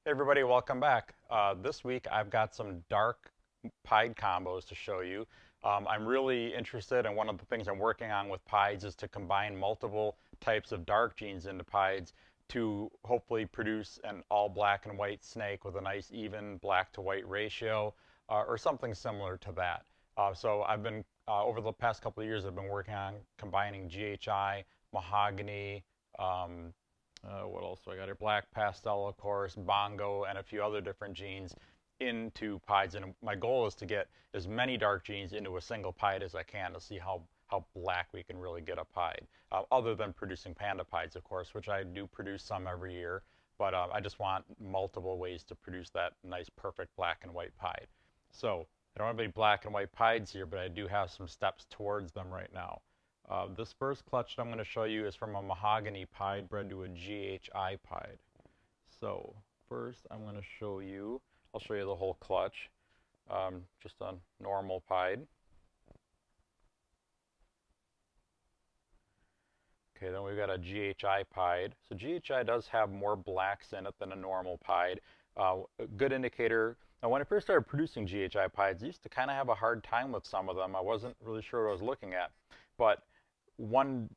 Hey everybody, welcome back. This week I've got some dark pied combos to show you. I'm really interested, and one of the things I'm working on with pieds is to combine multiple types of dark genes into pieds to hopefully produce an all black and white snake with a nice even black to white ratio, or something similar to that. So I've been, over the past couple of years, I've been working on combining GHI, mahogany, um, what else do I got here? Black pastel, of course, bongo, and a few other different genes into pieds. And my goal is to get as many dark genes into a single pied as I can to see how black we can really get a pied. Other than producing panda pieds, of course, which I do produce some every year. But I just want multiple ways to produce that nice, perfect black and white pied. So I don't have any black and white pieds here, but I do have some steps towards them right now. This first clutch that I'm going to show you is from a mahogany pied bred to a GHI pied. So first I'm going to show you, I'll show you the whole clutch, just a normal pied. Okay, then we've got a GHI pied. So GHI does have more blacks in it than a normal pied. A good indicator. Now, when I first started producing GHI pieds, I used to kind of have a hard time with some of them. I wasn't really sure what I was looking at. But one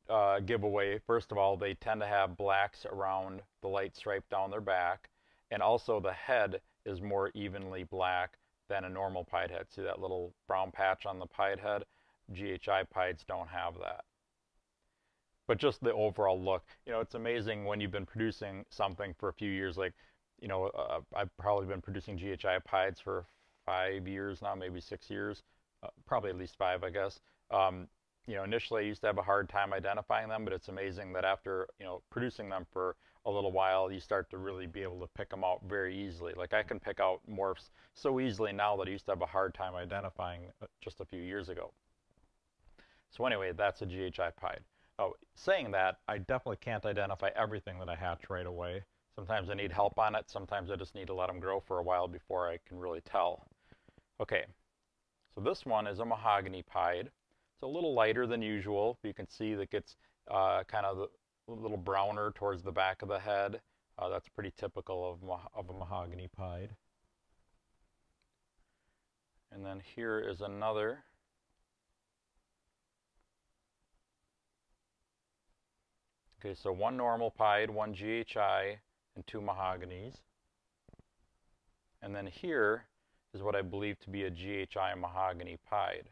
giveaway, first of all, they tend to have blacks around the light stripe down their back, and also the head is more evenly black than a normal pied head. See that little brown patch on the pied head? GHI pieds don't have that. But just the overall look, it's amazing when you've been producing something for a few years. Like, I've probably been producing GHI pieds for 5 years now, maybe 6 years, probably at least five, I guess. Um, Initially I used to have a hard time identifying them, but it's amazing that after, producing them for a little while, you start to really be able to pick them out very easily. Like I can pick out morphs so easily now that I used to have a hard time identifying just a few years ago. So anyway, that's a GHI pied. Oh, saying that, I definitely can't identify everything that I hatch right away. Sometimes I need help on it. Sometimes I just need to let them grow for a while before I can really tell. Okay, so this one is a mahogany pied. It's a little lighter than usual. You can see that it gets kind of a little browner towards the back of the head. That's pretty typical of a mahogany pied. And then here is another. Okay, so one normal pied, one GHI, and two mahoganies. And then here is what I believe to be a GHI mahogany pied.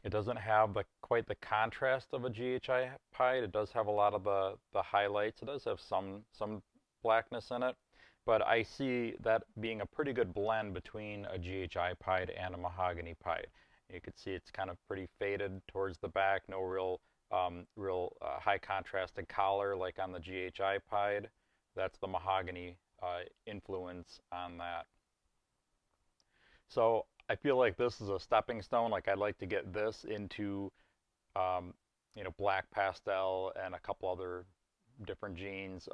It doesn't have quite the contrast of a GHI pied. It does have a lot of the highlights. It does have some blackness in it. But I see that being a pretty good blend between a GHI pied and a mahogany pied. You can see it's kind of pretty faded towards the back, no real high contrasted collar like on the GHI pied. That's the mahogany influence on that. So I feel like this is a stepping stone. Like I'd like to get this into, um, black pastel and a couple other different genes.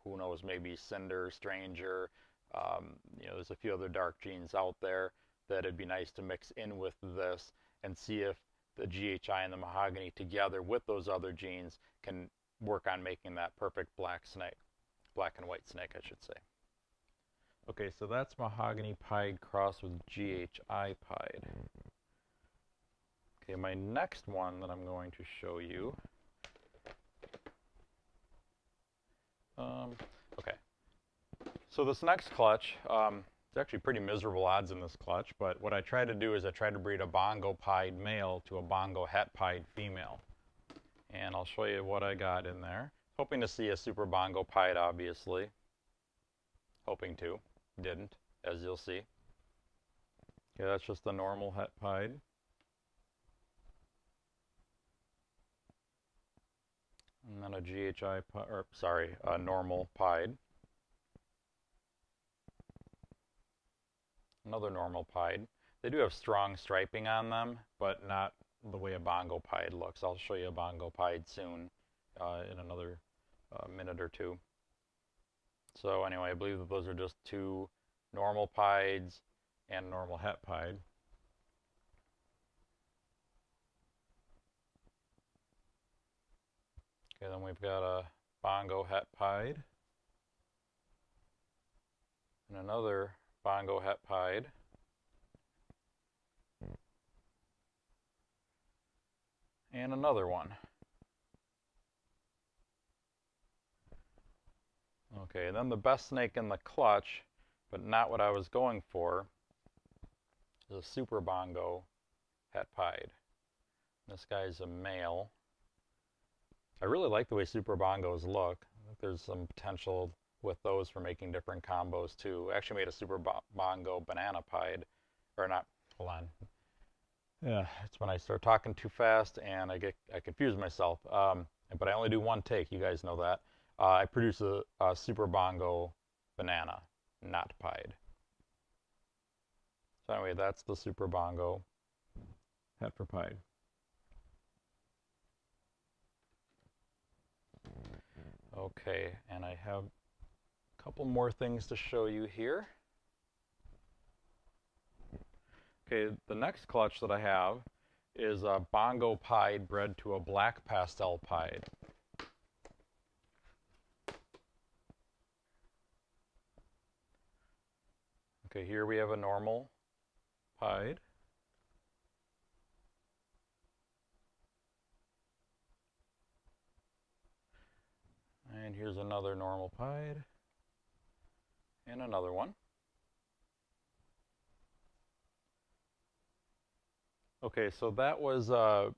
Who knows, maybe Cinder, Stranger. There's a few other dark genes out there that it'd be nice to mix in with this and see if the GHI and the mahogany together with those other genes can work on making that perfect black snake, black and white snake, I should say. Okay, so that's mahogany pied crossed with GHI pied. Okay, my next one that I'm going to show you. Okay, so this next clutch, it's actually pretty miserable odds in this clutch, but what I tried to do is I tried to breed a bongo pied male to a bongo het pied female. And I'll show you what I got in there. Hoping to see a super bongo pied, obviously. Hoping to. Didn't, as you'll see. Okay, that's just a normal het pied. And then a GHI, or sorry, a normal pied. Another normal pied. They do have strong striping on them, but not the way a bongo pied looks. I'll show you a bongo pied soon in another minute or two. So anyway, I believe that those are just two normal pieds and normal het pied. Okay, then we we've got a Bongo Het Pied and another Bongo Het Pied. And another one. Okay, then the best snake in the clutch, but not what I was going for, is a Super Bongo Het Pied. This guy's a male. I really like the way Super Bongos look. I think there's some potential with those for making different combos too. I actually made a Super Bongo Banana Pied, or not, hold on. Yeah, it's when I start talking too fast and I confuse myself. But I only do one take, you guys know that. I produce a Super Bongo Banana, not Pied. So anyway, that's the Super Bongo Het for Pied. Okay, and I have a couple more things to show you here. Okay, the next clutch that I have is a Bongo Pied bred to a black Pastel Pied. Okay, here we have a normal Pied. And here's another normal Pied. And another one. Okay, so that was, those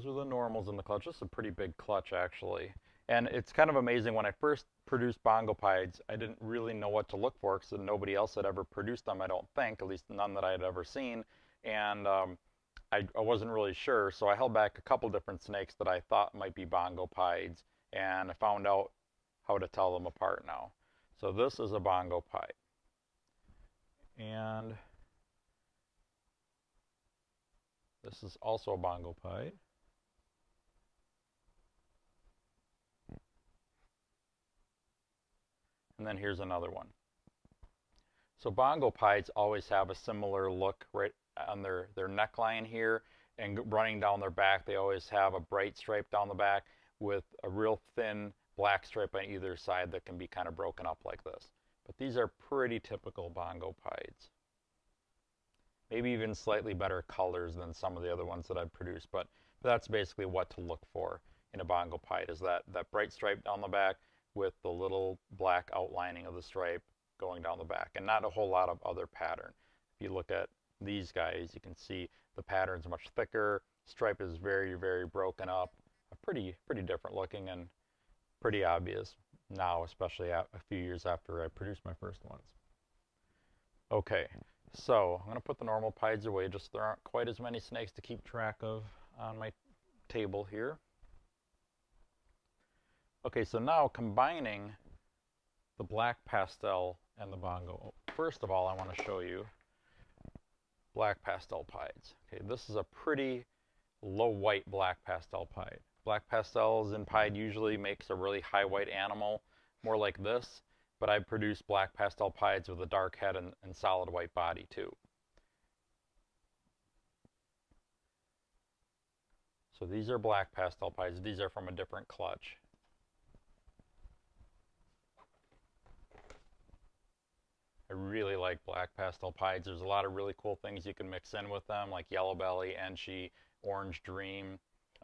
are the normals in the clutch. This is a pretty big clutch, actually. And it's kind of amazing, when I first produced Bongo Pieds, I didn't really know what to look for because nobody else had ever produced them, I don't think, at least none that I had ever seen. And I wasn't really sure, so I held back a couple different snakes that I thought might be Bongo Pieds, and I found out how to tell them apart now. So this is a Bongo Pied. And this is also a Bongo Pied. And then here's another one. So Bongo Pieds always have a similar look right on their neckline here, and running down their back they always have a bright stripe down the back with a real thin black stripe on either side that can be kind of broken up like this. But these are pretty typical Bongo Pieds. Maybe even slightly better colors than some of the other ones that I've produced, but that's basically what to look for in a Bongo Pied, is that bright stripe down the back with the little black outlining of the stripe going down the back, and not a whole lot of other pattern. If you look at these guys, you can see the pattern's much thicker, stripe is very, very broken up, pretty different looking and pretty obvious now, especially a few years after I produced my first ones. Okay, so I'm going to put the normal Pieds away, just so there aren't quite as many snakes to keep track of on my table here. Okay, so now combining the black Pastel and the Bongo. First of all, I want to show you black Pastel Pieds. Okay, this is a pretty low white black Pastel Pied. Black Pastels in Pied usually makes a really high white animal, more like this, but I produce black Pastel Pieds with a dark head and solid white body too. So these are black Pastel Pieds. These are from a different clutch. I really like black Pastel Pieds. There's a lot of really cool things you can mix in with them, like Yellow Belly, Enchi, Orange Dream.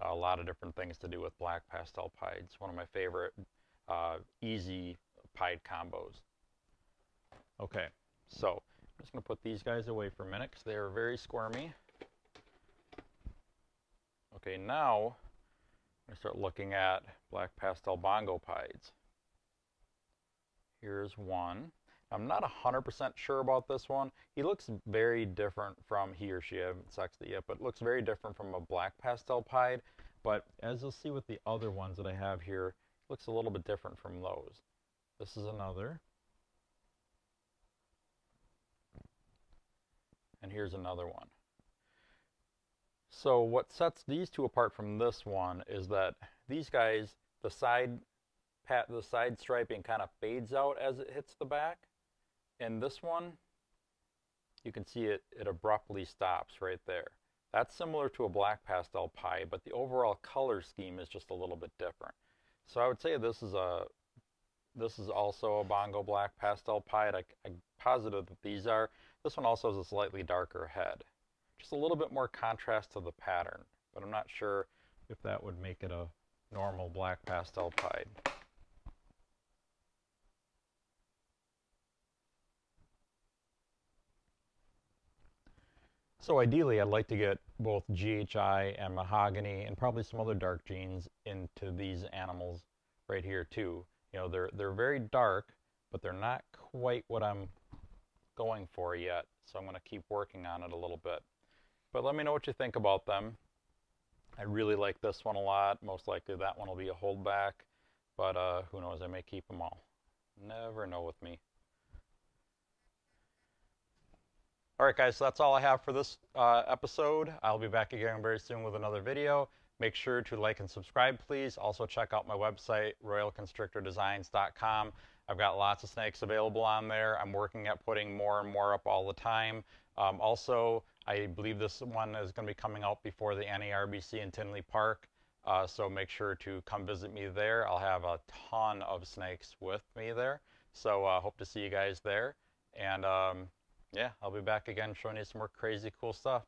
A lot of different things to do with black Pastel Pieds. One of my favorite easy Pied combos. Okay, so I'm just going to put these guys away for a minute because they are very squirmy. Okay, now I'm going to start looking at black Pastel Bongo Pieds. Here's one. I'm not 100% sure about this one. He looks very different from, he or she, I haven't sexed it yet, but looks very different from a black Pastel Pied. But as you'll see with the other ones that I have here, it looks a little bit different from those. This is another. And here's another one. So what sets these two apart from this one is that these guys, the side striping kind of fades out as it hits the back. And this one, you can see it abruptly stops right there. That's similar to a black pastel pied, but the overall color scheme is just a little bit different. So I would say this is also a Bongo black pastel pied. I'm positive that these are. This one also has a slightly darker head. Just a little bit more contrast to the pattern, but I'm not sure if that would make it a normal black pastel pied. So ideally, I'd like to get both GHI and Mahogany and probably some other dark genes into these animals right here too. You know, they're very dark, but they're not quite what I'm going for yet. So I'm going to keep working on it a little bit. But let me know what you think about them. I really like this one a lot. Most likely that one will be a holdback, but who knows? I may keep them all. Never know with me. All right, guys, so that's all I have for this episode. I'll be back again very soon with another video. Make sure to like and subscribe, please. Also, check out my website, royalconstrictordesigns.com. I've got lots of snakes available on there. I'm working at putting more and more up all the time. Also, I believe this one is going to be coming out before the NARBC in Tinley Park. So make sure to come visit me there. I'll have a ton of snakes with me there. So hope to see you guys there. And yeah, I'll be back again showing you some more crazy cool stuff.